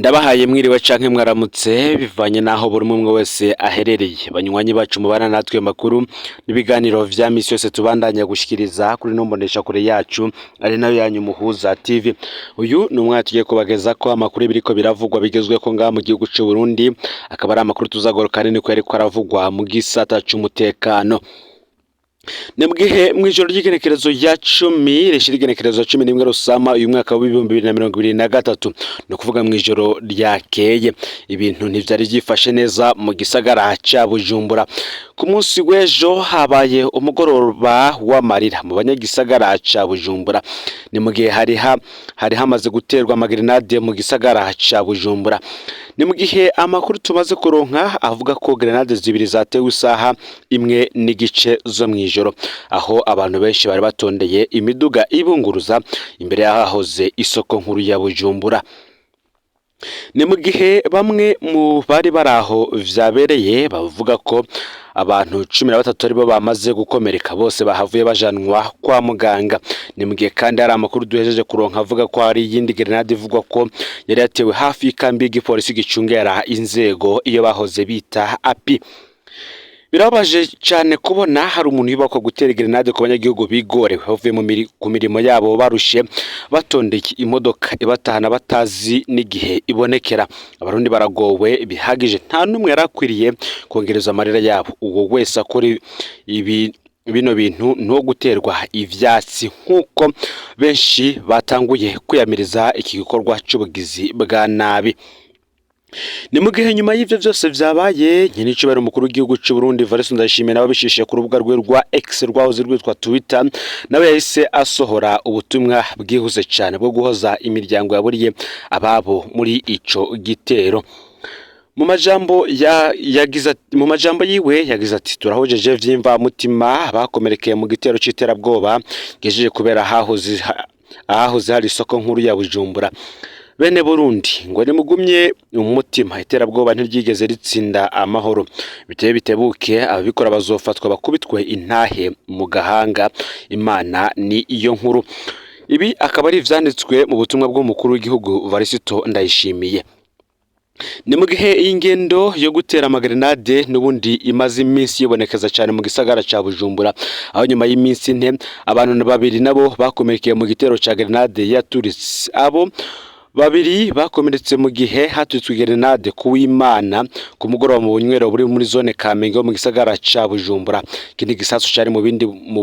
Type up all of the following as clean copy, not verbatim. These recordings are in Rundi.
Ndabahaye mwiriwe canke mwaramutse bivanye naho buri umwe wese aherereye. Banywanyi bacu mubana natwe makuru n'ibiganiro vya misi yose tubandanya gushikiriza kuri no mbonesha kure yacu ari nayo yanyu Muhuza TV. Uyu ni umwanya tugiye kubageza ko amakuru biriko biravugwa bigezwe ko ngaha mu gihugu c'u Burundi, akaba ari amakuru tuzagorokana niko yariko aravugwa mu gisata c'umutekano. Nebwihe mwijoro ry'igenekerezo ya 10 rishira igenekerezo 11 Rusama uyu mwaka wa 2023 no kuvuga mwijoro ryakeye ibintu ntivyari byifashe neza mu gisagara ca Bujumbura. Ku munsi w'ejo habaye umugoroba w'amarira mu banyagisagara ca Bujumbura, ni mu gihe hari hamaze guterwa amagrenade mu gisagara ca Bujumbura. Ni mu gihe amakuru tumaze kuronka avuga ko grenade zibiri zatewe isaha imwe n'igice zo mwijoro, aho abantu benshi bari batondeye imiduga ibunguruza imbere yahoze isoko nkuru ya Bujumbura. Ni mu gihe bamwe mu bari baraho vyabereye bavuga ko abantu 13 aribo bamaze gukomereka, bose bahavuye bajanwa kwa muganga. Ni mu gihe kandi hari amakuru duhejeje kuronka avuga ko hari yindi grenade ivugwa ko yari yatewe hafi y'ikambi y'igipolisi gicungera inzego iyo bahoze bita API. Birabaje cyane kubona hari umuntu yubakwa gutera grenade ku banyagihugu bigorewe bavuye ku mirimo yabo barushe, batondeye imodoka ibatahana batazi n'igihe ibonekera. Abarundi baragowe bihagije, nta numwe yarakwiriye kongereza amarira yabo. Uwo wese akora bino bintu no guterwa ivyatsi, nkuko benshi batanguye kwiyamiriza iki gikorwa c'ubugizi bwa nabi. Ni mu gihe nyuma y'ivyo vyose vyabaye, nyenico bari umukuru w'igihugu c'u Burundi Evariste Ndayishimiye nawe bishishije ku rubuga rwe rwa X rwahoze rwitwa Twitter, nawe yahise asohora ubutumwa bwihuse cyane bwo guhoza imiryango yaburiye ababo muri ico gitero. Mu majambo yiwe yagize ati turahojeje vyimva mutima bakomerekeye mu gitero c'iterabwoba gejeje kubera ahahoze hari isoko nkuru ya Bujumbura. Bene Burundi ngo nimugumye umutima, iterabwoba ntiryigeze ritsinda amahoro. Biteye bitebuke ababikora bazofatwa bakubitwe intahe mu gahanga, Imana ni iyo nkuru. Ibi akaba ari vyanditswe mu butumwa bw'umukuru w'igihugu Evariste Ndayishimiye. Ni mu gihe ingendo yo gutera amagrenade n'ubundi imaze iminsi yibonekeza cyane mu gisagara ca Bujumbura, aho nyuma y'iminsi nte abantu babiri nabo bakomerekeye mu gitero ca grenade yaturitse. Abo babiri bakomeretse mu gihe hatutswe grenade kuw'Imana ku mugoroba mu bunywero buri muri zone Kamenge mu gisagara ca Bujumbura. Kindi gisasu cyari mu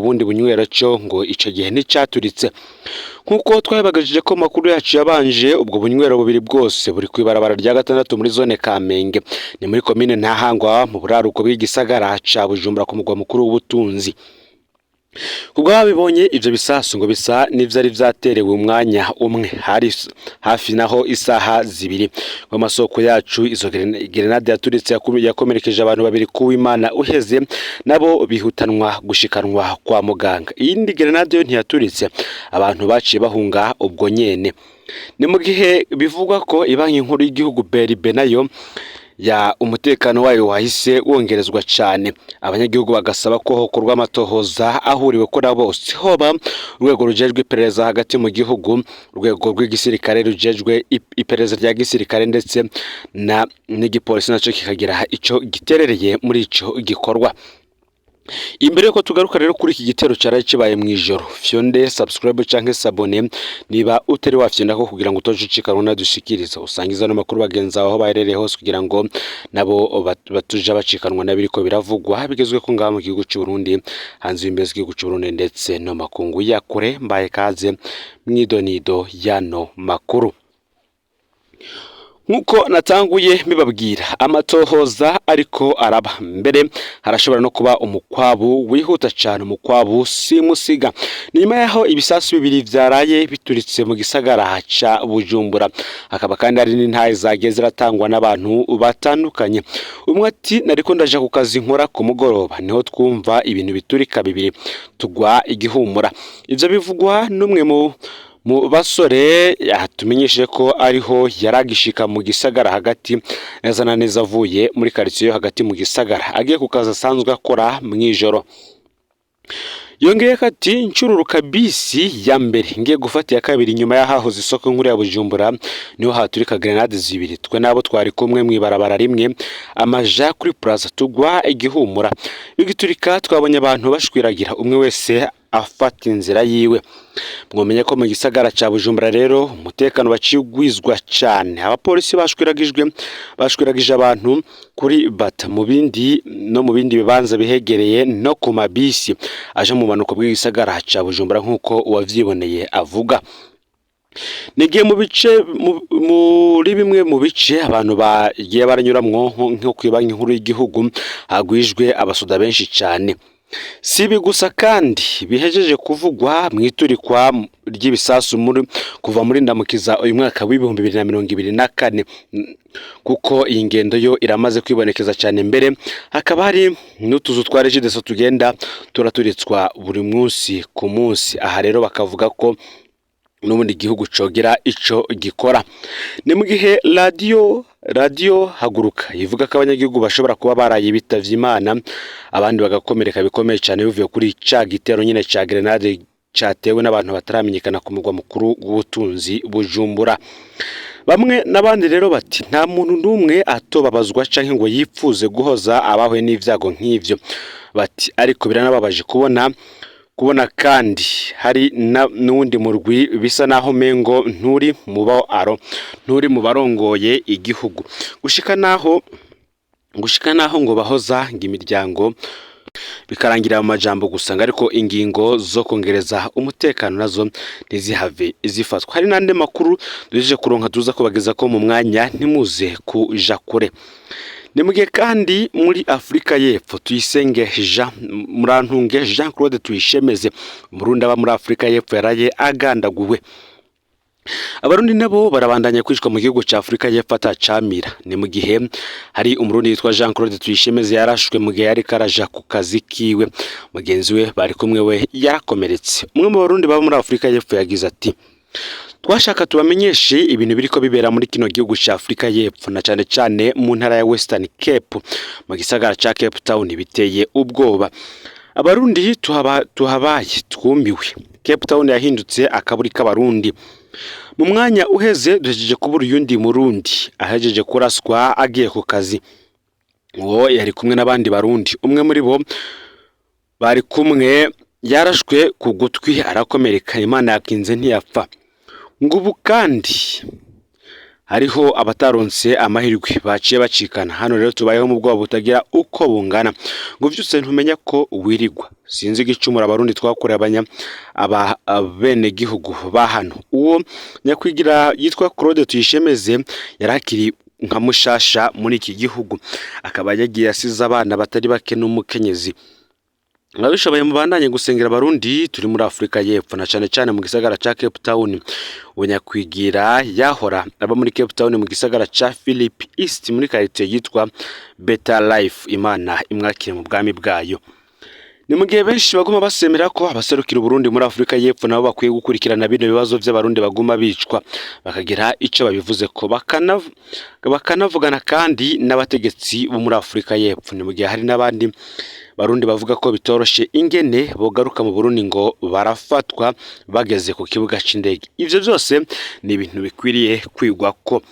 bundi bunywero cyo ngo ico gihe nticaturitse. Nkuko twabagajije ko makuru yacu yabanje, ubwo bunywero bubiri bwose buri kwibarabara rya 6 muri zone Kamenge, ni muri commune Ntahangwa mu buraruko bw'igisagara ca Bujumbura ku mugwa mukuru w'ubutunzi. Kubwo babibonye ivyo bisasu ngo bisa n'ivyari vyaterewe umwanya umwe, hari hafi naho isaha zibiri. Mu masoko yacu izo grenade yaturitse yakomerekeje abantu babiri kuw'Imana uheze, nabo bihutanwa gushikanwa kwa muganga. Iyindi grenade yo ntiyaturitse, abantu baciye bahunga ubwo nyene. Ni mu gihe bivugwa ko ibanki nkuru y'igihugu BRB nayo ya umutekano wayo wahise wongerezwa cyane. Abanyagihugu bagasaba ko hokorwa amatohoza ahuriwe ko na bose, hoba urwego rujejwe iperereza hagati mu gihugu, urwego rw'igisirikare rujejwe iperereza rya gisirikare ndetse n'igipolisi naco kikagira ico giterereye muri ico gikorwa. Imbere yuko tugaruka rero kuri iki gitero cyaraye kibaye mwijoro, fyonde subscribe canke sabone niba utari wafyenda ko kugira ngo utoje ucikanwa dushikiriza, usangiza no makuru bagenza aho baherereye hose kugira ngo nabo batuja bacikanwa nabiriko biravugwa bigezwe ko ngaha mu gihugu cy'u Burundi, hanze imbezi gihugu cy'u Burundi ndetse no makungu ya kure. Mbaye kaze mwidonido yano makuru. Nkuko natanguye mibabwira, amatohoza ariko araba, mbere harashobora no kuba umukwabu wihuta cyane, umukwabu simusiga. Nyuma yaho ibisasu bibiri vyaraye bituritse mu gisagara ca Bujumbura, akaba kandi ari n'intahe zageze ziratangwa n'abantu batandukanye. Umwe ati nariko ndaja ku kazi nkora ku mugoroba, niho twumva ibintu biturika bibiri tugwa igihumura. Ivyo bivugwa n'umwe mu basore yatumenyesheje ko ariho yaragishika mu gisagara hagati, neza na neza avuye muri quartier yo hagati mu gisagara agiye ku kazi asanzwe akora mwijoro. yongeye ati ncururuka bisi ya mbere ngiye gufata ya kabiri nyuma y'ahahoze isoko nkuru ya Bujumbura niho haturika grenade zibiri twe nabo twari kumwe mwibarabara rimwe amaja kuri plaza tugwa igihumura bigiturika twabonye abantu bashwiragira umwe wese afata inzira yiwe mwomenye ko mu gisagara ca Bujumbura rero umutekano bacigwizwa cyane abapolisi bashwiragije abantu kuri bata mu bindi bibanza bihegereye no ku mabisi aje mu manuko bw'igisagara ca Bujumbura nkuko uwavyiboneye avuga nigiye muri bimwe mu bice abantu bagiye baranyuramwo nko kwibanki nkuru y'igihugu hagwijwe abasoda benshi cyane sibi gusa kandi bihejeje kuvugwa mwiturikwa ry'ibisasu kuva muri ndamukiza uyu mwaka w'ibihumbi 2024 kuko iyi ngendo yo iramaze kwibonekeza cyane mbere hakaba hari n'utuzu twa regideso tugenda turaturitswa buri munsi ku munsi aha rero bakavuga ko n'ubundi gihugu cogira ico gikora ni mu gihe radio haguruka ivuga ko abanyagihugu bashobora kuba baraye bitavye Imana abandi bagakomereka bikomeye cyane bivuye kuri ca gitero nyine ca grenade cyatewe n'abantu bataramenyekana ku mugwa mukuru w'ubutunzi Bujumbura bamwe n'abandi rero bati nta muntu n'umwe atobabazwa canke ngo yipfuze guhoza abahuye n'ivyago nk'ivyo bati ariko biranababaje kubona kandi hari n'undi murwi bisa naho mengo nturi mu barongoye igihugu gushika naho ngo bahoza imiryango bikarangira mu majambo gusanga ariko ingingo zo kongereza umutekano nazo ntizihave zifatwa hari nande makuru duje kuronka tuza kubageza ko mu mwanya ntimuze kuja kure Nemugiye kandi muri Afrika y'Epfo Tuyisenge Murantunge Jean Claude Tuyishemeze Murundi aba muri Afrika y'Epfo yaraye agandaguwe Abarundi nabo barabandanya kwishwa mu gihugu ca Afrika y'Epfo atacamira ni mu gihe hari umurundi yitwa Jean Claude Tuyishemeze yarashwe mu gihe yari karaja ku kazi kiwe mugenzi we bari kumwe we yarakomeretse umwe mu barundi baba muri Afrika y'Epfo yagize ati twashaka tubamenyeshe ibintu biriko bibera muri kino gihugu ca Afrika y'Epfo na cyane cyane mu ntara ya Western Cape mu gisagara ca Cape Town biteye ubwoba abarundi tuhabaye twumbiwe Cape Town yahindutse akaburi k'abarundi mu mwanya uheze duhejeje kubura yundi murundi ahejeje kuraswa agiye ku kazi uwo yari kumwe n'abandi barundi umwe muri bo bari kumwe yarashwe ku gutwi arakomereka Imana yakinze ntiyapfa ngubu kandi hariho abataronse amahirwe baciye bacikana hano rero tubayeho mu bwoba butagira uko bungana ngo vyose ntumenya ko wirigwa sinzi gicumura abarundi twakoreye abene gihugu bahano uwo nyakwigira yitwa Claude Tuyishemeze yarakiri nka mushasha muri iki gihugu akaba yagiye asiza abana batari bake n'umukenyezi Ngabishoboye mubandanye gusengera abarundi turi muri Afrika y'Epfo na cyane cyane mu gisagara ca Cape Town unyakwigira yahora aba muri Cape Town mu gisagara ca Philip East muri quartier yitwa Better Life Imana imwakire mu bwami bwayo ni mu gihe benshi baguma basemera ko abaserukira Burundi muri Afrika y'Epfo nabo bakwiye gukurikirana bino bibazo by'abarundi baguma bicwa bakagira ico babivuze ko bakanavugana kandi n'abategetsi bo muri Afrika y'Epfo ni mu gihe hari n'abandi Barundi bavuga ko bitoroshe ingene bogaruka mu Burundi ngo barafatwa bageze ku kibuga c'indege ivyo byose ni ibintu bikwiriye kwigwa ko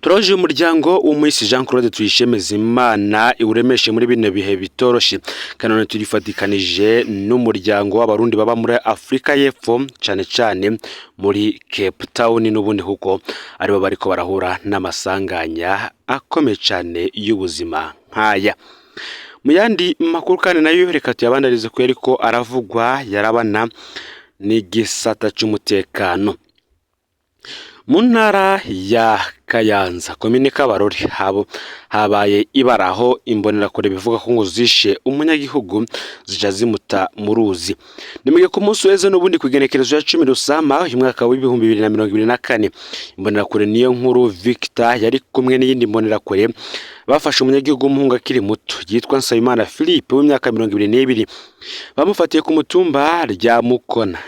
Turaje umuryango w'umuyisi Jean Claude Tuyishemeze Imana iuremeshe muri bine bihe bitoroshe kanone turifatikanije n'umuryango w'abarundi baba muri Afrika y'Epfo cyane cyane muri Cape Town n'ubundi huko aribo bariko barahura n'amasanganya akomeye cyane y'ubuzima nkaya Muyandi makuru kandi nayo reka tuyabandarize ko yariko aravugwa yarabana n'igisata cy'umutekano mu ntara ya Kayanza komine Kabarori habaye ibaraho imbonera kure bivuga ko ngo zishe umunyagihugu zija zimuta mu ruzi nimwe ku munsi weze n'ubundi kugenekerezo ya 10 Rusama uyu mwaka wa 2024 imbonera kure niyo nkuru Victor yari kumwe n'iyindi imbonera kure bafashe umunyagihugu w'umuhungu akiri muto yitwa Nsabimana Philippe w'imyaka 22 bamufatiye ku mutumba rya Mukona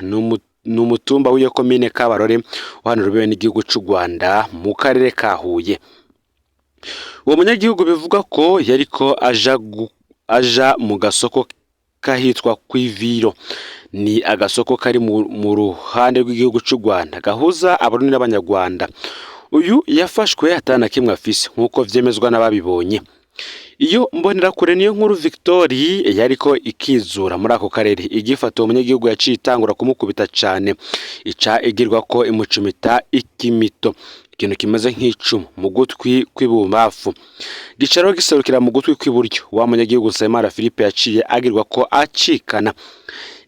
n'umutumba w'iyo komine Kabarore hano rubewe n'igihugu cy'u Rwanda mu karere ka Huye uwo munyagihugu bivuga ko yariko aja mu gasoko kahitwa Kwiviro, ni agasoko kari mu ruhande rw'igihugu cy'u Rwanda gahuza abarundi n'abanyarwanda. Uyu yafashwe atana kimwe afise nk'uko vyemezwa n'ababibonye. Iyo mbonerakure niyo nkuru Victory yariko ikizura muri ako karere igifata umunyagihugu yaciye itangura kumukubita cane ica igirwa ko imucumita ikimito, ikintu kimeze nk'icumu mu gutwi kw'ibumbafu gicaro giserukira mu gutwi kw'iburyo. Wa munyagihugu Nsabimana Philippe yaciye agirwa ko acikana.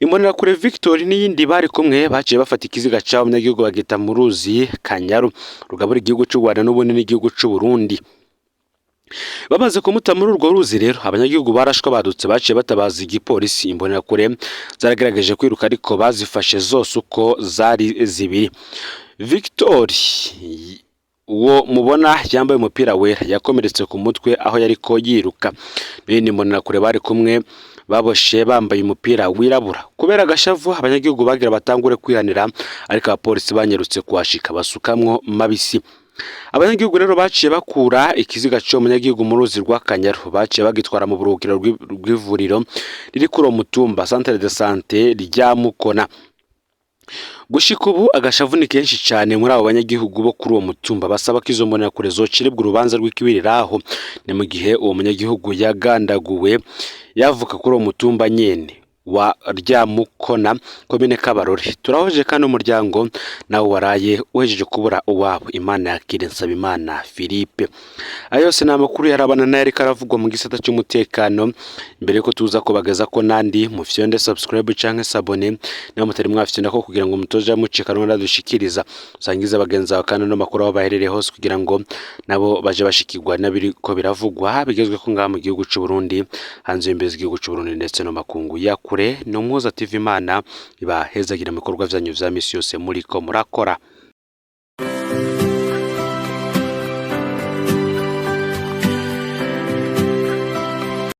Imbonerakure Victory n'iyindi bari kumwe baciye bafata ikiziga cyawo umunyagihugu bagita mu ruzi Kanyaru rugabura igihugu cy'u Rwanda n'ubundi n'igihugu cy'u Burundi. Bamaze kumuta muri urwo ruzi rero abanyagihugu barashwa badutse baciye batabaza igipolisi. Imbonerakure zaragerageje kwiruka ariko bazifashe zose uko zari zibiri. Victory uwo mubona yambaye umupira wera yakomeretse ku mutwe aho yariko yiruka. N'indi mbonerakure bari kumwe baboshe bambaye umupira wirabura. Kubera agashavu abanyagihugu bagira batangure kwihanira ariko abapolisi banyerutse kuhashika basukamwo mabisi. Abanyagihugu rero baciye bakura ikiziga cyo munyagihugu mu ruzi rwa Kanyaru baciye bagitwara mu buruhukiro rw'ivuriro riri kuri uwo mutumba Centre de Santé rya Mukona. Gushika ubu agashavu ni kenshi cyane muri abo banyagihugu bo kuri uwo mutumba basaba ko izo mbonerakure zociribwa urubanza rw'ikibiriraho. Ni mu gihe uwo munyagihugu yagandaguwe yavuka kuri uwo mutumba nyene wa Ryamukona komine Kabarore. Turahoje kandi umuryango nawe waraye uhejeje kubura uwabo. Imana yakire Nsabimana Philippe. Ayose n'amakuru yarabana na Eric aravugwa mu gisata cy'umutekano. Imbere yuko tuza kubagaza ko nandi mufyonde subscribe canke sabone na mutari mwafite ndako kugira ngo mutoje mucikano ndadushikiriza usangiza bagenza bakana no makuru aho baherereye hose kugira ngo nabo baje bashikirwa nabiri ko biravugwa bigezwe ko ngaha mu gihugu cy'u Burundi hanze y'imbezi igihugu cy'u Burundi ndetse no makungu ya kure. No Muhoza TV Imana ibahezagira mu bikorwa byanyu vya misi yose muri ko murakora.